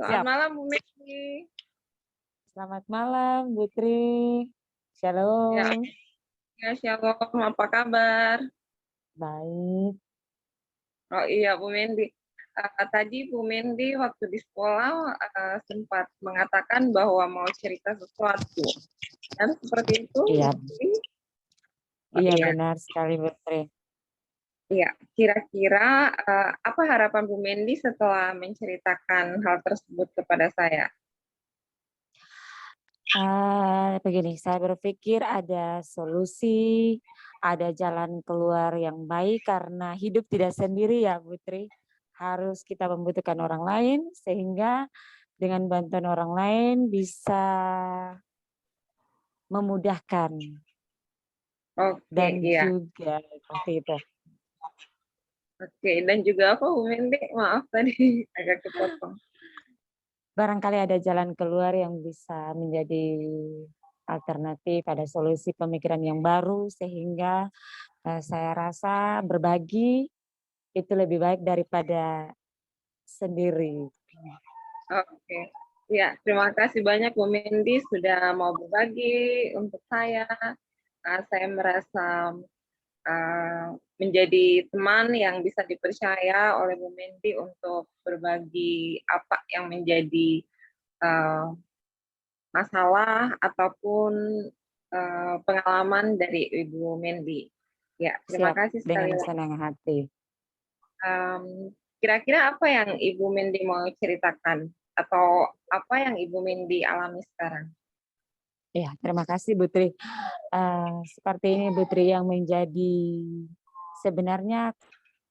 Selamat Siap. malam Bu Megi. Selamat malam, Bu Tri. Ya, Shalom. ya Shalom, apa kabar? Baik. Oh iya Bu Mendi, tadi Bu Mendi waktu di sekolah sempat mengatakan bahwa mau cerita sesuatu. Dan seperti itu, Bu Iya, Mendi? Oh iya iya, benar sekali, Bu Tri. iya. Kira-kira apa harapan Bu Mendi setelah menceritakan hal tersebut kepada saya? Begini, saya berpikir ada solusi, ada jalan keluar yang baik karena hidup tidak sendiri ya, Bu Tri. Harus kita membutuhkan orang lain sehingga dengan bantuan orang lain bisa memudahkan Oke, dan iya. juga seperti itu. Oke, dan juga apa Bu Mendi? Maaf tadi agak kepotong. Barangkali ada jalan keluar yang bisa menjadi alternatif, ada solusi pemikiran yang baru sehingga saya rasa berbagi itu lebih baik daripada sendiri. Oke. Ya, terima kasih banyak Bu Mendi sudah mau berbagi untuk saya. Saya merasa menjadi teman yang bisa dipercaya oleh Bu Mendi untuk berbagi apa yang menjadi uh, masalah ataupun pengalaman dari Ibu Mendi. Ya, terima Siap, kasih sekali dengan lagi. senang hati. Kira-kira apa yang Ibu Mendi mau ceritakan atau apa yang Ibu Mendi alami sekarang? Ya, terima kasih Bu Tri. Seperti ini Bu Tri yang menjadi sebenarnya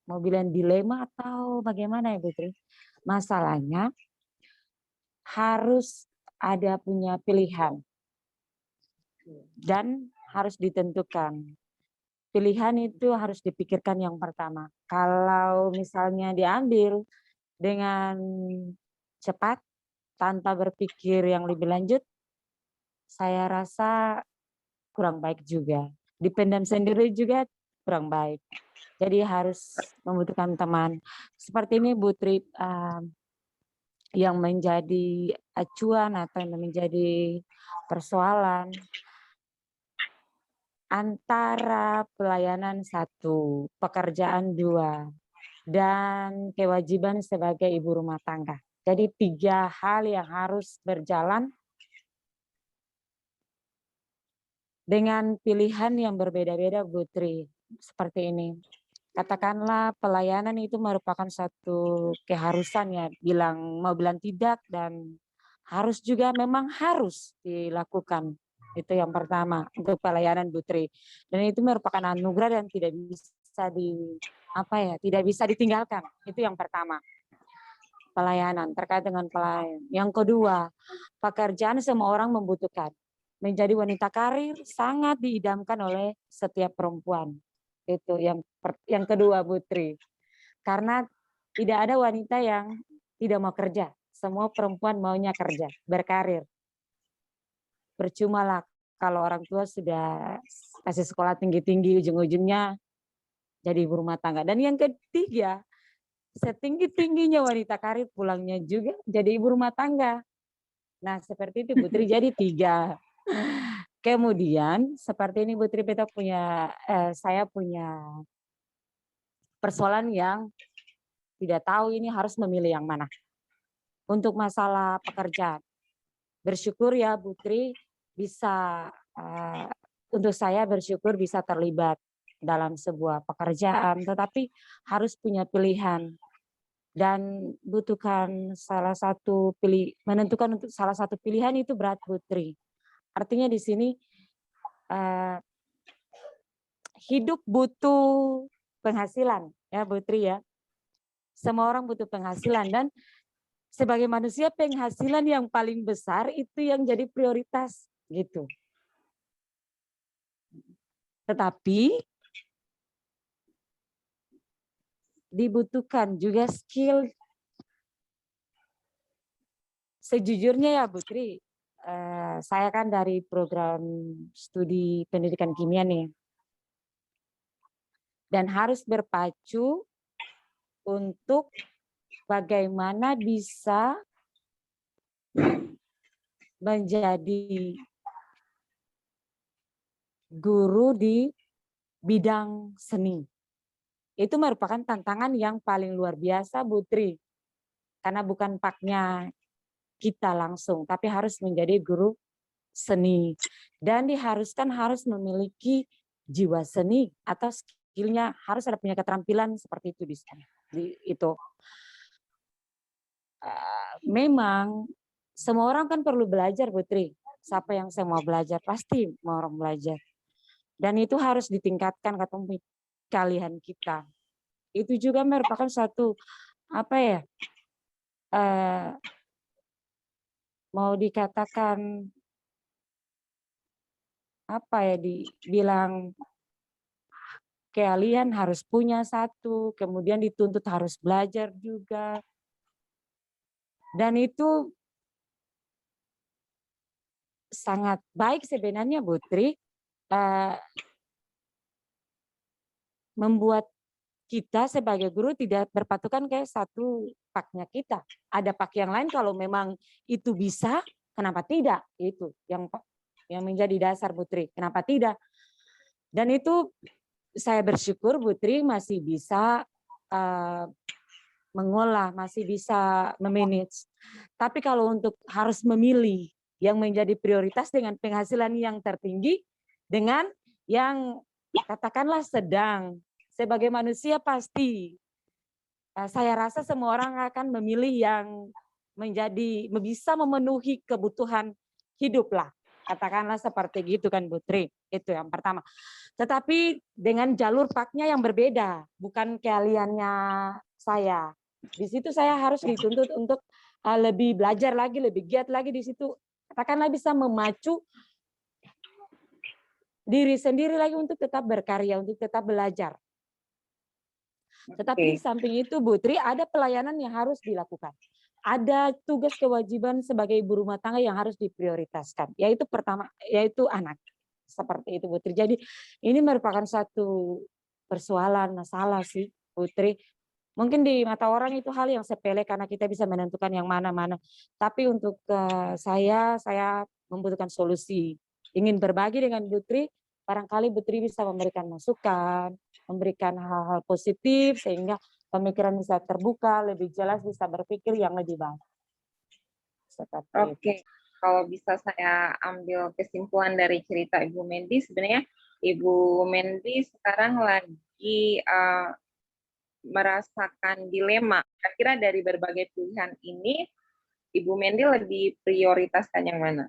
mau bilang dilema atau bagaimana ya Bu Tri? Masalahnya harus ada punya pilihan dan harus ditentukan. Pilihan itu harus dipikirkan yang pertama. Kalau misalnya diambil dengan cepat tanpa berpikir yang lebih lanjut, saya rasa kurang baik juga. Dipendam sendiri juga kurang baik. Jadi harus membutuhkan teman. Seperti ini Bu Tri, yang menjadi acuan atau yang menjadi persoalan antara pelayanan satu, pekerjaan dua, dan kewajiban sebagai ibu rumah tangga. Jadi 3 hal yang harus berjalan dengan pilihan yang berbeda-beda Bu Tri. Seperti ini. Katakanlah pelayanan itu merupakan satu keharusan ya, mau bilang tidak dan harus juga memang harus dilakukan. Itu yang pertama untuk pelayanan Bu Tri. Dan itu merupakan anugerah dan tidak bisa tidak bisa ditinggalkan. Itu yang pertama. Pelayanan, terkait dengan pelayanan. Yang kedua, pekerjaan semua orang membutuhkan. Menjadi wanita karir sangat diidamkan oleh setiap perempuan. Itu yang kedua Bu Tri. Karena tidak ada wanita yang tidak mau kerja. Semua perempuan maunya kerja, berkarir. Percuma lah kalau orang tua sudah kasih sekolah tinggi-tinggi, ujung-ujungnya jadi ibu rumah tangga. Dan yang ketiga, setinggi-tingginya wanita karir pulangnya juga jadi ibu rumah tangga. Nah seperti itu Bu Tri, jadi 3. Kemudian seperti ini Bu Tri, saya punya persoalan yang tidak tahu ini harus memilih yang mana. Untuk masalah pekerjaan, bersyukur ya Bu Tri untuk saya bersyukur bisa terlibat dalam sebuah pekerjaan, tetapi harus punya pilihan dan menentukan untuk salah satu pilihan itu berat Bu Tri. Artinya di sini hidup butuh penghasilan ya Bu Tri ya. Semua orang butuh penghasilan dan sebagai manusia penghasilan yang paling besar itu yang jadi prioritas gitu. Tetapi dibutuhkan juga skill. Sejujurnya ya Bu Tri, saya kan dari program studi pendidikan kimia nih. Dan harus berpacu untuk bagaimana bisa menjadi guru di bidang seni. Itu merupakan tantangan yang paling luar biasa, Bu Tri. Karena bukan paknya kita langsung, tapi harus menjadi guru seni. Dan diharuskan harus memiliki jiwa seni atau skillnya, harus ada punya keterampilan seperti itu di sana. Itu. Memang semua orang kan perlu belajar, Putri. Siapa yang saya mau belajar, pasti mau orang belajar. Dan itu harus ditingkatkan kalian kita. Itu juga merupakan suatu apa ya? Mau dikatakan apa ya, dibilang kalian harus punya satu, kemudian dituntut harus belajar juga. Dan itu sangat baik sebenarnya, Putri, membuat kita sebagai guru tidak berpatokan kayak satu paknya kita. Ada pak yang lain, kalau memang itu bisa, kenapa tidak? Itu yang menjadi dasar, Putri. Kenapa tidak? Dan itu saya bersyukur Putri masih bisa mengolah, masih bisa memanage. Tapi kalau untuk harus memilih yang menjadi prioritas dengan penghasilan yang tertinggi dengan yang katakanlah sedang, sebagai manusia pasti saya rasa semua orang akan memilih yang menjadi bisa memenuhi kebutuhan hidup lah. Katakanlah seperti gitu kan, Putri. Itu yang pertama. Tetapi dengan jalur paknya yang berbeda, bukan keahliannya saya. Di situ saya harus dituntut untuk lebih belajar lagi, lebih giat lagi di situ. Katakanlah bisa memacu diri sendiri lagi untuk tetap berkarya, untuk tetap belajar. Tetapi di samping itu, Putri, ada pelayanan yang harus dilakukan. Ada tugas kewajiban sebagai ibu rumah tangga yang harus diprioritaskan. Yaitu pertama, yaitu anak. Seperti itu, Putri. Jadi ini merupakan satu persoalan, masalah sih, Putri. Mungkin di mata orang itu hal yang sepele karena kita bisa menentukan yang mana-mana. Tapi untuk saya membutuhkan solusi. Ingin berbagi dengan Putri, barangkali Putri bisa memberikan masukan, memberikan hal-hal positif sehingga pemikiran bisa terbuka, lebih jelas, bisa berpikir yang lebih baik. Oke, kalau bisa saya ambil kesimpulan dari cerita Ibu Mendy, sebenarnya Ibu Mendy sekarang lagi merasakan dilema. Kira-kira dari berbagai pilihan ini, Ibu Mendy lebih prioritaskan yang mana?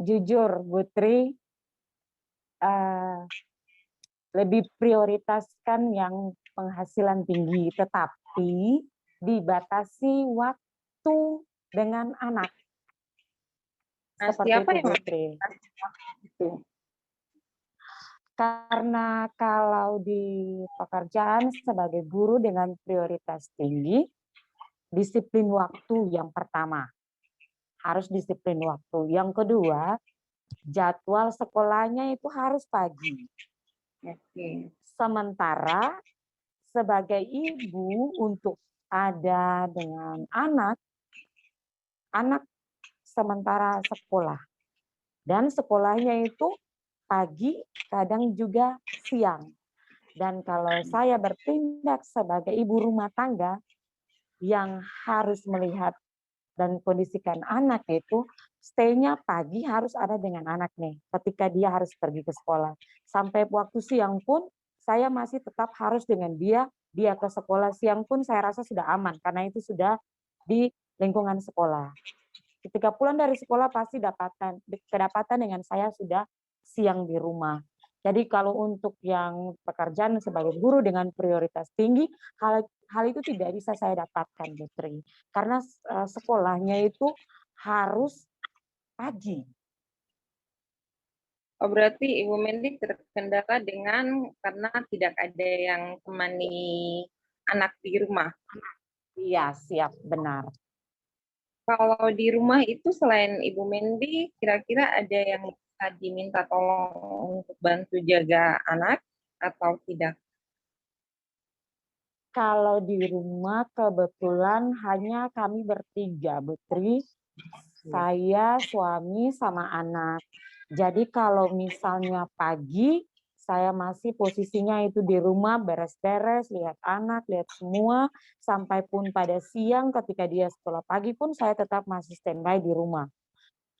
Jujur, Putri, lebih prioritaskan yang penghasilan tinggi, tetapi dibatasi waktu dengan anak. Nah, Seperti siapa itu, yang Putri. itu? Karena kalau di pekerjaan sebagai guru dengan prioritas tinggi, disiplin waktu yang pertama. Harus disiplin waktu. Yang kedua, jadwal sekolahnya itu harus pagi. Sementara sebagai ibu untuk ada dengan anak sementara sekolah. Dan sekolahnya itu pagi, kadang juga siang. Dan kalau saya bertindak sebagai ibu rumah tangga yang harus melihat dan kondisikan anak itu, stay-nya pagi harus ada dengan anak nih, ketika dia harus pergi ke sekolah. Sampai waktu siang pun, saya masih tetap harus dengan dia ke sekolah. Siang pun saya rasa sudah aman, karena itu sudah di lingkungan sekolah. Ketika pulang dari sekolah pasti kedapatan dengan saya sudah siang di rumah. Jadi kalau untuk yang pekerjaan sebagai guru dengan prioritas tinggi, hal itu tidak bisa saya dapatkan, Putri. Karena sekolahnya itu harus pagi. Oh, berarti Ibu Mendy terkendala karena tidak ada yang temani anak di rumah. Iya, siap, benar. Kalau di rumah itu selain Ibu Mendy, kira-kira ada yang bisa diminta tolong untuk bantu jaga anak atau tidak? Kalau di rumah kebetulan hanya kami bertiga, Putri, saya, suami, sama anak. Jadi kalau misalnya pagi, saya masih posisinya itu di rumah beres-beres, lihat anak, lihat semua, sampai pun pada siang ketika dia sekolah pagi pun saya tetap masih standby di rumah.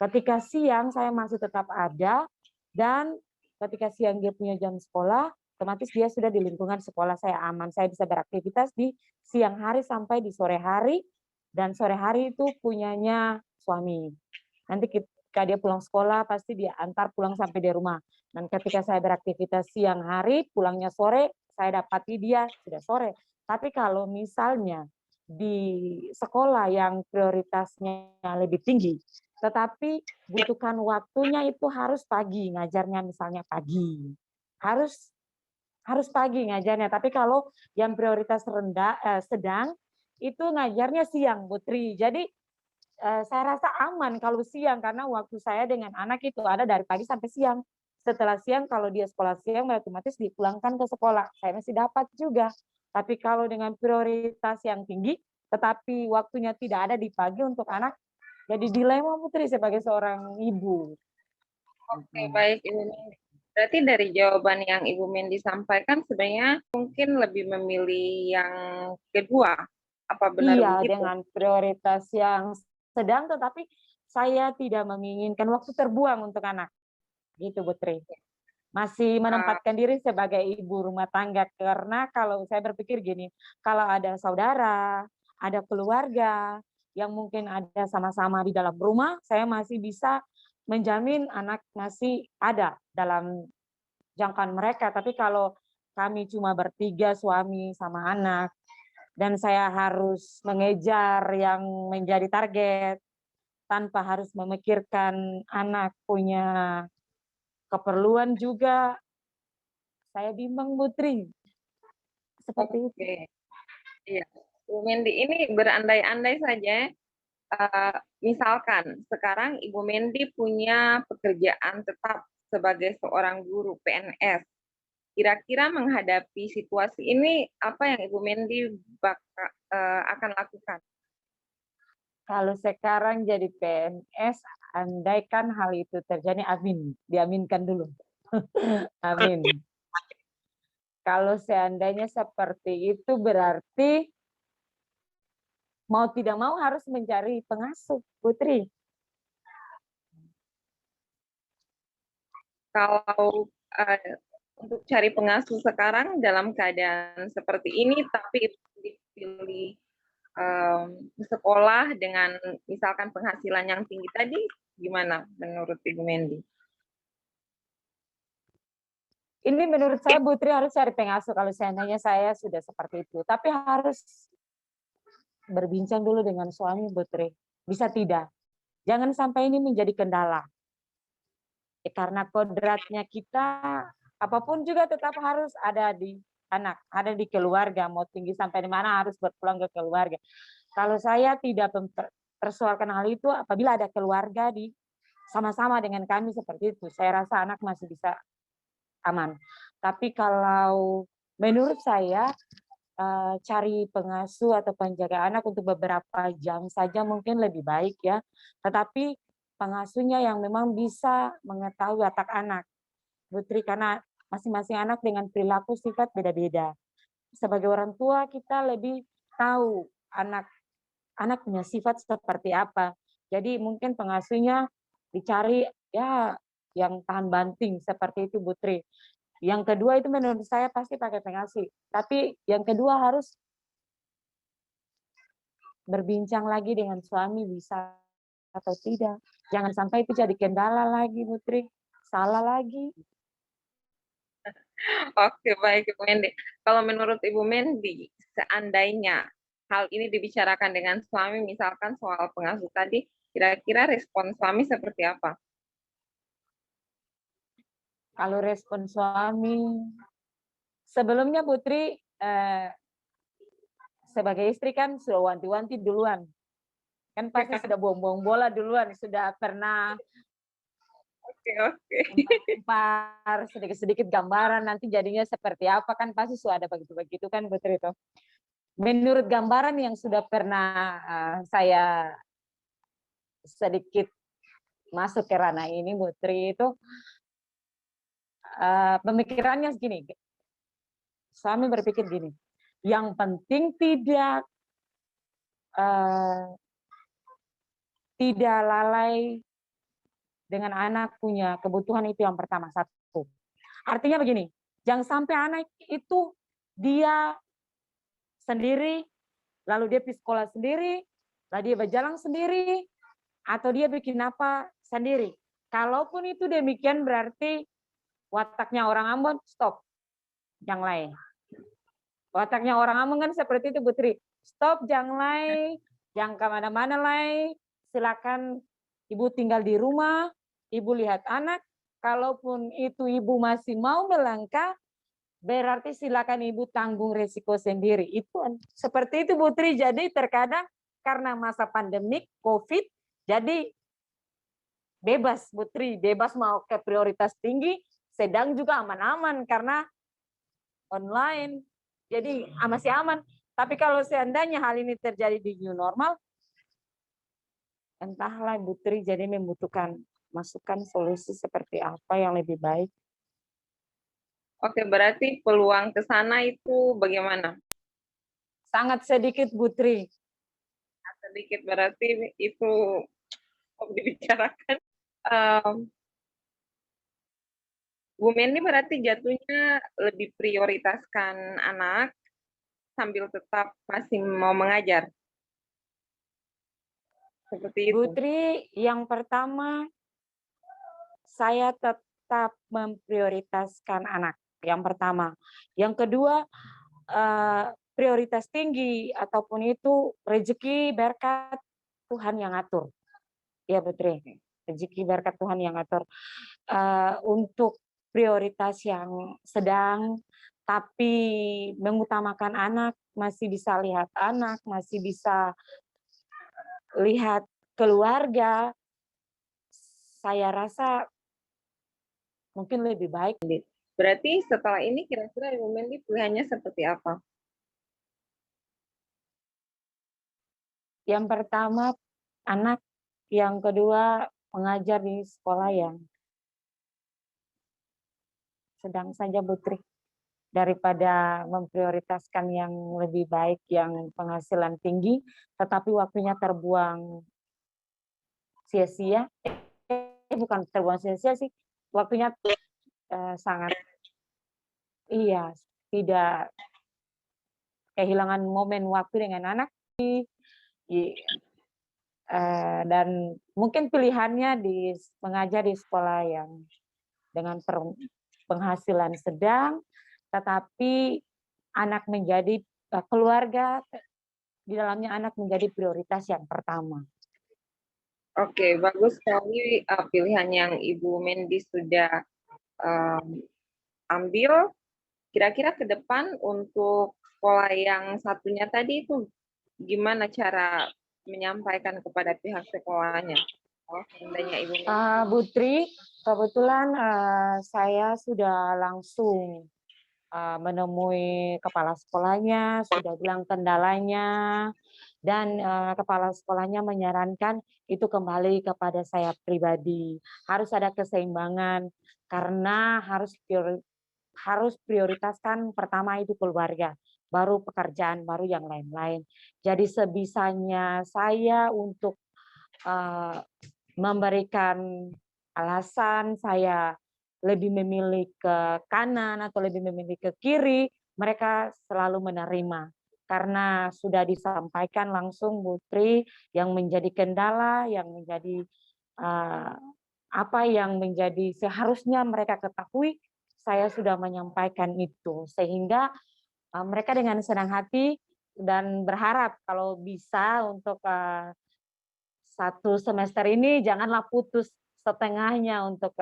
Ketika siang saya masih tetap ada, dan ketika siang dia punya jam sekolah, otomatis dia sudah di lingkungan sekolah, saya aman. Saya bisa beraktivitas di siang hari sampai di sore hari, dan sore hari itu punyanya suami. Nanti ketika dia pulang sekolah, pasti dia antar pulang sampai di rumah. Dan ketika saya beraktivitas siang hari, pulangnya sore, saya dapati dia sudah sore. Tapi kalau misalnya di sekolah yang prioritasnya lebih tinggi, tetapi butuhkan waktunya itu harus pagi, ngajarnya misalnya pagi. Harus harus pagi ngajarnya. Tapi kalau yang prioritas sedang, itu ngajarnya siang, Putri. Jadi saya rasa aman kalau siang, karena waktu saya dengan anak itu ada dari pagi sampai siang. Setelah siang, kalau dia sekolah siang, otomatis dipulangkan ke sekolah. Saya masih dapat juga. Tapi kalau dengan prioritas yang tinggi, tetapi waktunya tidak ada di pagi untuk anak, jadi dilema, Putri, sebagai seorang ibu. Oke, baik Ibu Mendi. Berarti dari jawaban yang Ibu Mendi sampaikan sebenarnya mungkin lebih memilih yang kedua. Apa benar Iya, begitu? dengan prioritas yang sedang, tetapi saya tidak menginginkan waktu terbuang untuk anak. Gitu, Putri. Masih Ah, menempatkan diri sebagai ibu rumah tangga, karena kalau saya berpikir gini, kalau ada saudara, ada keluarga yang mungkin ada sama-sama di dalam rumah, saya masih bisa menjamin anak masih ada dalam jangkauan mereka. Tapi kalau kami cuma bertiga, suami sama anak, dan saya harus mengejar yang menjadi target tanpa harus memikirkan anak punya keperluan juga, saya bimbang, Putri. Seperti itu. oke, iya. Ibu Mendi ini berandai-andai saja. Misalkan sekarang Ibu Mendi punya pekerjaan tetap sebagai seorang guru PNS. Kira-kira menghadapi situasi ini apa yang Ibu Mendi akan lakukan? Kalau sekarang jadi PNS, andaikan hal itu terjadi, amin. Diaminkan dulu. Amin. Kalau seandainya seperti itu, berarti mau tidak mau harus mencari pengasuh, Putri. Kalau untuk cari pengasuh sekarang dalam keadaan seperti ini, tapi dipilih sekolah dengan misalkan penghasilan yang tinggi tadi, gimana menurut Ibu Mendi? Ini menurut saya, Putri, harus cari pengasuh kalau seandainya saya sudah seperti itu. Tapi harus berbincang dulu dengan suami, Putri. Bisa tidak? Jangan sampai ini menjadi kendala. Karena kodratnya kita, apapun juga tetap harus ada di anak, ada di keluarga. Mau tinggi sampai di mana harus berpulang ke keluarga. Kalau saya tidak mempersoalkan hal itu, apabila ada keluarga di sama-sama dengan kami seperti itu, saya rasa anak masih bisa aman. Tapi kalau menurut saya, cari pengasuh atau penjaga anak untuk beberapa jam saja mungkin lebih baik ya. Tetapi pengasuhnya yang memang bisa mengetahui watak anak, Putri, karena masing-masing anak dengan perilaku sifat beda-beda. Sebagai orang tua kita lebih tahu anak anak punya sifat seperti apa. Jadi mungkin pengasuhnya dicari ya yang tahan banting seperti itu, Putri. Yang kedua itu menurut saya pasti pakai pengasuh. Tapi yang kedua harus berbincang lagi dengan suami, bisa atau tidak. Jangan sampai itu jadi kendala lagi, Putri. Salah lagi. Oke, baik Ibu Mendi. Kalau menurut Ibu Mendi, seandainya hal ini dibicarakan dengan suami, misalkan soal pengasuh tadi, kira-kira respon suami seperti apa? Kalau respon suami, sebelumnya Putri, sebagai istri kan sudah wanti-wanti duluan. Kan pasti sudah buang-buang bola duluan, sudah pernah Oke, oke. lempar sedikit-sedikit gambaran nanti jadinya seperti apa, kan pasti sudah ada begitu-begitu kan, Putri itu. menurut gambaran yang sudah pernah saya sedikit masuk ke ranah ini, Bu Tri, itu pemikirannya segini, suami berpikir gini, yang penting tidak lalai dengan anak punya kebutuhan, itu yang pertama, satu. Artinya begini, jangan sampai anak itu dia sendiri, lalu dia pergi sekolah sendiri, lalu dia berjalan sendiri, atau dia bikin apa sendiri. Kalaupun itu demikian berarti wataknya orang Ambon, stop, yang lain. Wataknya orang Ambon kan seperti itu, Putri. Stop, jangan lain, jangan kemana-mana lain. Silakan ibu tinggal di rumah, ibu lihat anak. Kalaupun itu ibu masih mau melangkah, berarti silakan ibu tanggung resiko sendiri. Itu seperti itu, Putri. Jadi terkadang karena masa pandemik COVID, jadi bebas, Putri, bebas mau ke prioritas tinggi, sedang juga aman-aman karena online, jadi masih aman. Tapi kalau seandainya hal ini terjadi di new normal, entahlah, Putri, jadi membutuhkan masukan solusi seperti apa yang lebih baik. Oke, berarti peluang ke sana itu bagaimana? Sangat sedikit, Putri. Sedikit berarti itu dibicarakan. Bu Mendy berarti jatuhnya lebih prioritaskan anak sambil tetap masih mau mengajar. Seperti itu. Putri, yang pertama saya tetap memprioritaskan anak. Yang pertama. Yang kedua, prioritas tinggi ataupun itu rezeki berkat Tuhan yang atur. Ya, Putri. Rezeki berkat Tuhan yang atur. Untuk prioritas yang sedang, tapi mengutamakan anak, masih bisa lihat anak, masih bisa lihat keluarga, saya rasa mungkin lebih baik. Berarti setelah ini kira-kira Ibu Mendy pilihannya seperti apa? Yang pertama anak, yang kedua mengajar di sekolah yang sedang saja, Putri. Daripada memprioritaskan yang lebih baik, yang penghasilan tinggi, tetapi waktunya terbuang sia-sia. Bukan terbuang sia-sia sih, waktunya sangat, iya, tidak kehilangan momen waktu dengan anak. Dan mungkin pilihannya mengajar di sekolah yang dengan penghasilan sedang, tetapi anak menjadi keluarga di dalamnya, anak menjadi prioritas yang pertama. Oke, bagus sekali pilihan yang Ibu Mendy sudah ambil. Kira-kira ke depan untuk sekolah yang satunya tadi itu gimana cara menyampaikan kepada pihak sekolahnya? Oh, seandainya Ibu Mendy. Putri, kebetulan saya sudah langsung menemui kepala sekolahnya, sudah bilang kendalanya, dan kepala sekolahnya menyarankan itu kembali kepada saya pribadi. Harus ada keseimbangan, karena harus prioritaskan pertama itu keluarga, baru pekerjaan, baru yang lain-lain. Jadi sebisanya saya untuk memberikan alasan saya lebih memilih ke kanan atau lebih memilih ke kiri, mereka selalu menerima. Karena sudah disampaikan langsung, Putri, yang menjadi kendala, yang menjadi apa yang menjadi seharusnya mereka ketahui, saya sudah menyampaikan itu. Sehingga mereka dengan senang hati dan berharap kalau bisa untuk satu semester ini janganlah putus setengahnya untuk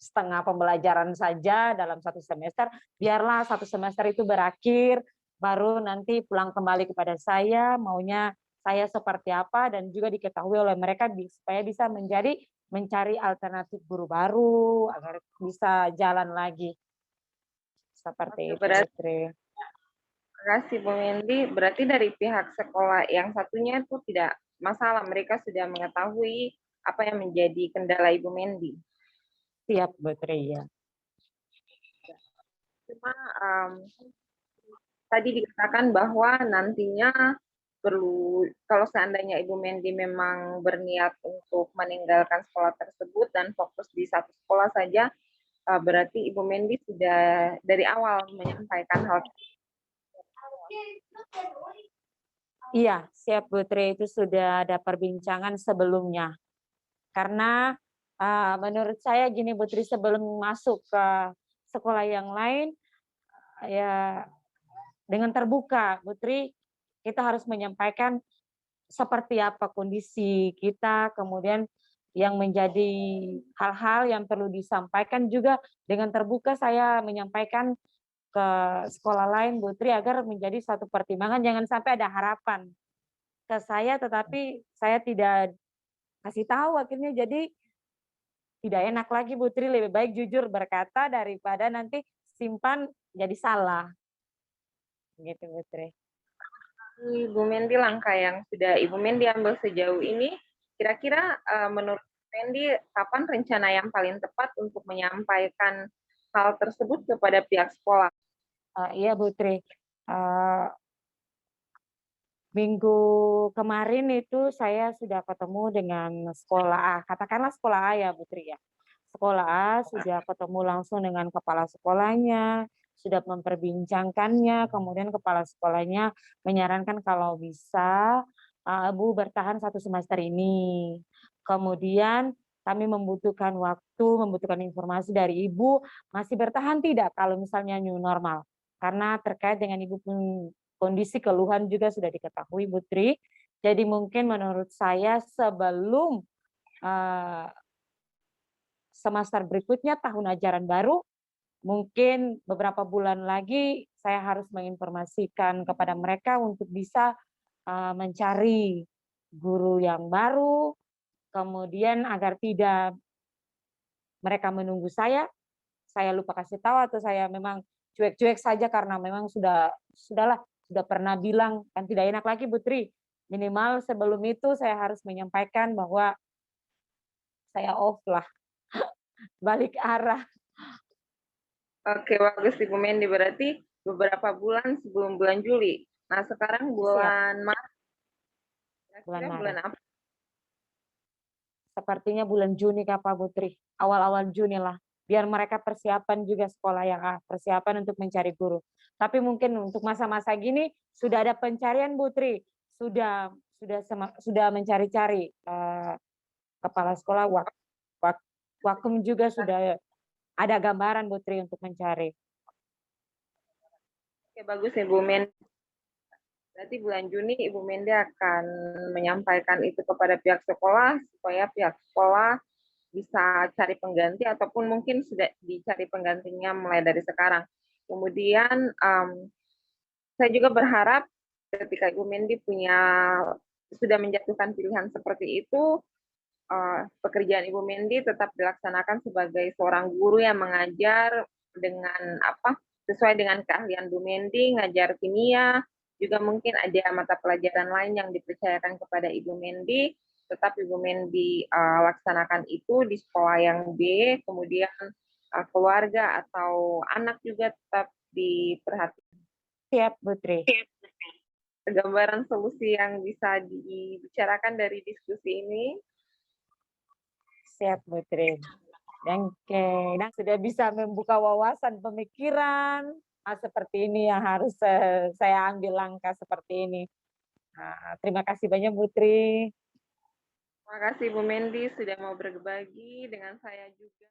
setengah pembelajaran saja dalam satu semester, biarlah satu semester itu berakhir, baru nanti pulang kembali kepada saya, maunya saya seperti apa, dan juga diketahui oleh mereka supaya bisa mencari alternatif guru baru, agar bisa jalan lagi. Seperti itu, Putri. kasih Bu Mendy. Berarti dari pihak sekolah yang satunya itu tidak masalah, mereka sudah mengetahui apa yang menjadi kendala Ibu Mendy. Siap, Bu Tri, ya. Cuma tadi dikatakan bahwa nantinya perlu, kalau seandainya Ibu Mendy memang berniat untuk meninggalkan sekolah tersebut dan fokus di satu sekolah saja, berarti Ibu Mendy sudah dari awal menyampaikan hal. Iya, siap Bu Tri, itu sudah ada perbincangan sebelumnya. Karena menurut saya gini Bu Tri, sebelum masuk ke sekolah yang lain, ya dengan terbuka Bu Tri, kita harus menyampaikan seperti apa kondisi kita, kemudian yang menjadi hal-hal yang perlu disampaikan juga dengan terbuka saya menyampaikan ke sekolah lain Bu Tri agar menjadi satu pertimbangan, jangan sampai ada harapan ke saya tetapi saya tidak kasih tahu, akhirnya jadi tidak enak lagi Bu Tri, lebih baik jujur berkata daripada nanti simpan jadi salah. Gitu Bu Tri. Ibu Mendy, langkah yang sudah Ibu Mendy ambil sejauh ini, kira-kira menurut Mendy kapan rencana yang paling tepat untuk menyampaikan hal tersebut kepada pihak sekolah? Iya Bu Tri, minggu kemarin itu saya sudah ketemu dengan sekolah A, katakanlah sekolah A ya Bu Tri ya. Sekolah A sudah ketemu langsung dengan kepala sekolahnya, sudah memperbincangkannya, kemudian kepala sekolahnya menyarankan kalau bisa Bu bertahan 1 semester ini. Kemudian kami membutuhkan waktu, membutuhkan informasi dari Ibu, masih bertahan tidak kalau misalnya new normal. Karena terkait dengan Ibu pun kondisi keluhan juga sudah diketahui Bu Tri. Jadi mungkin menurut saya sebelum semester berikutnya tahun ajaran baru, mungkin beberapa bulan lagi saya harus menginformasikan kepada mereka untuk bisa mencari guru yang baru, kemudian agar tidak mereka menunggu saya lupa kasih tahu atau saya memang cuek-cuek saja karena memang sudahlah sudah pernah bilang kan tidak enak lagi Bu Tri. Minimal sebelum itu saya harus menyampaikan bahwa saya off lah, balik arah. Oke, bagus Ibu Mendy. Berarti beberapa bulan sebelum bulan Juli. Nah, sekarang Siap, bulan Maret. bulan Kira-kira bulan Maret. apa? Sepertinya bulan Juni Kak Pak Putri, awal-awal Juni lah. Biar mereka persiapan juga sekolah yang persiapan untuk mencari guru. Tapi mungkin untuk masa-masa gini sudah ada pencarian Bu Tri, sudah mencari-cari kepala sekolah wakum juga sudah ada gambaran Bu Tri untuk mencari. Oke, bagus Ibu Mendy. Berarti bulan Juni Ibu Mendy akan menyampaikan itu kepada pihak sekolah supaya pihak sekolah bisa cari pengganti ataupun mungkin sudah dicari penggantinya mulai dari sekarang. Kemudian saya juga berharap ketika Ibu Mendy sudah menjatuhkan pilihan seperti itu, pekerjaan Ibu Mendy tetap dilaksanakan sebagai seorang guru yang mengajar dengan sesuai dengan keahlian Bu Mendy, ngajar kimia, juga mungkin ada mata pelajaran lain yang dipercayakan kepada Ibu Mendy, tetap Ibu Mendy laksanakan itu di sekolah yang B, kemudian keluarga atau anak juga tetap diperhatikan. Siap Bu Tri. Gambaran solusi yang bisa dibicarakan dari diskusi ini. Siap Bu Tri. Oke, dan sudah bisa membuka wawasan pemikiran seperti ini yang harus saya ambil langkah seperti ini. Terima kasih banyak Bu Tri. Terima kasih Bu Mendy sudah mau berbagi dengan saya juga.